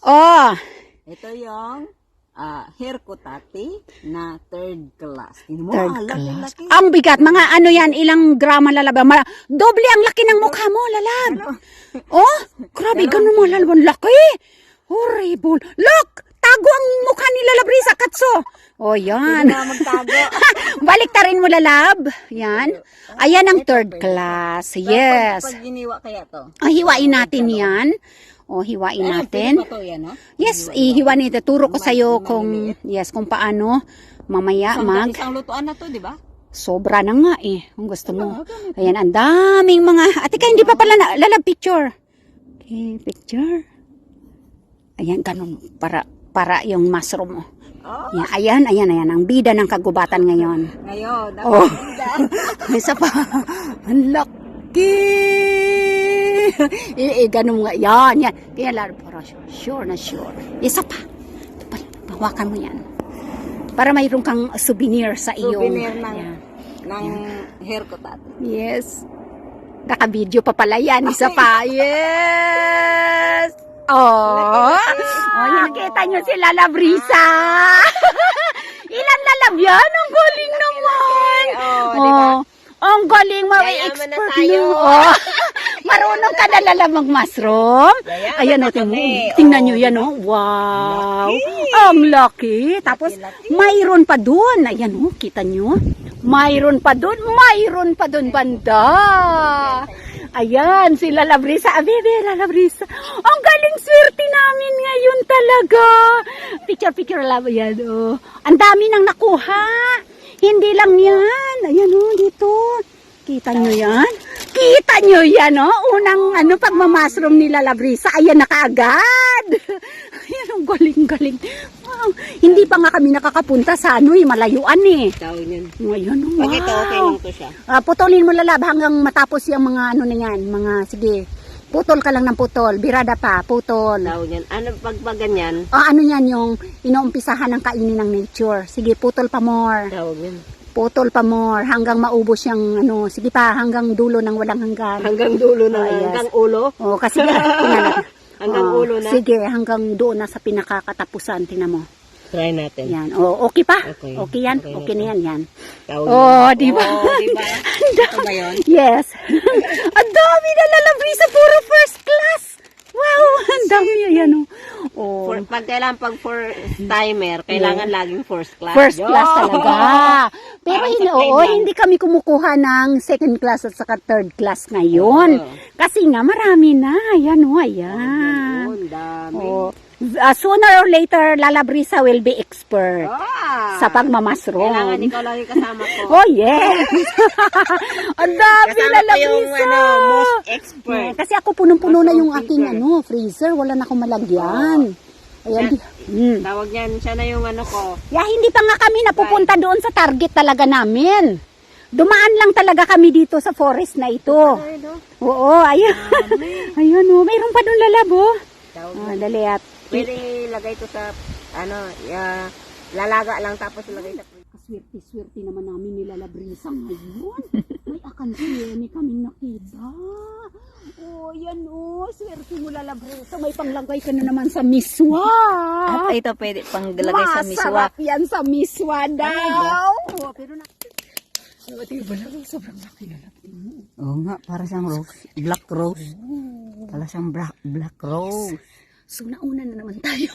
Oh, Ito yung hair kutati na third class. Tingnan mo, third laki, class. laki. Ang bigat. Mga ano yan, ilang grama lalab. Doble ang laki ng mukha mo, lalab. Oh, grabe, ganun mo, lalab. Ang laki. Horrible. Look, tago ang mukha ni Lalabrisa, Katso. Oh, yan. Hindi na magtago. Baliktarin mo, lalab. Yan. Ayan ang third class. Yes. Pag giniwa kaya to. Hiwain natin yan. O, hiwain natin. Pwede pa to yan, no? Yes, ihiwa nito. Turo ko sa'yo kung, kung paano mamaya Isang lutuan na to, di ba? sobra na nga eh, kung gusto mo. Ayan, ang daming mga, ate ka, hindi pa pala lalab picture. Okay, picture. Ayan, ganun, para yung mushroom mo. Oh. Ayan, ang bida ng kagubatan ngayon. Ngayon, Oh. Isa pa, ang laki. Ganun nga, yan. Kaya lalo, para sure na sure. Isa pa, ito pa, hawakan mo yan. Para mayroon kang souvenir sa iyong... Souvenir ng hair kutati. Yes. Naka-video pa pala yan. Isa pa. Yes. Oh. Oh, nakita nyo si Lalabrisa. Ilan lalab yan? Ang galing naman. Oh, di ba? Ang galing mo. Yayaman na Expert tayo. mo. Oh. Marunong ka na lalamang mushroom. Yayaman Ayan na o, kami. tingnan nyo yan o. Wow. Ang laki. Tapos, Laki. mayroon pa dun. Ayan o, kita nyo. Mayroon pa dun banda. Ayan, si Lalabrisa. Abebe, Lalabrisa. Ang galing swerte namin ngayon talaga. Picture, love. Ayan o. Ang dami nang nakuha. Hindi lang yan. Ayan o, dito. Kita nyo yan? Kita nyo yan, oh? Unang pagmamashroom ni Lalabrisa. Ayan na kaagad. Ayan, ang galing. Wow. Hindi pa nga kami nakakapunta sa malayuan eh. Tawag yun. Ayan, wow. Pag ito, okay lang to siya. Putulin mo, Lalab, hanggang matapos yung mga na yan. Sige. Putol ka lang ng putol. Birada pa, putol. Tawag yan. Ano pag ganyan? Ano yan yung inuumpisahan ng kainin ng nature. Sige, putol pa more. Tawag yan. Putol pa more hanggang maubos yung sige pa hanggang dulo ng walang hanggan. Hanggang dulo na, Yes. hanggang ulo. Oh, kasi Hanggang ulo na. Sige, hanggang doon na sa pinakakatapusan, tingnan mo. Try natin. Yan. Oh, okay pa? Okay. Okay yan? Okay Okay na na yan. Tawag Oh, yan. di ba? Oh, di ba? Ito ba yun? Yes. Ang dami na Lalabrisa, puro first class. Wow, ang dami yan. Oh. Pag first timer, kailangan laging first class. First class talaga. Pero Parang sa hindi kami kumukuha ng second class at saka third class ngayon. Oo. Kasi nga marami na. Ayan ayan. Ang dami. Oh. Sooner or later, Lalabrisa will be expert sa pagmamashroom. Kailangan ikaw lang yung kasama ko. Oh, yes! Ang dami, Kasama ko yung Lalabrisa! most expert. Kasi ako punong-puno na yung Freezer. aking freezer. Wala na akong malagyan. Ayan. Tawag niyan, siya na yung ko. Hindi pa nga kami napupunta doon sa target talaga namin. Dumaan lang talaga kami dito sa forest na ito. Oo, ayan. Ayan mayroon pa doon lalabo. Dali at. Pwede ilagay ito sa, lalaga lang tapos ilagay sa Swerte naman namin ni Lalabrisa ngayon. May akansi ni kaming nakita. Oh, yan swerte mo Lalabrisa. May panglagay ka na naman sa miswa. At ito pwede pang lagay sa miswa. Masarap yan sa miswa daw. Pero sobrang laki Oo nga, para siyang rose. Black rose. Para siyang black rose. So nauna na naman tayo.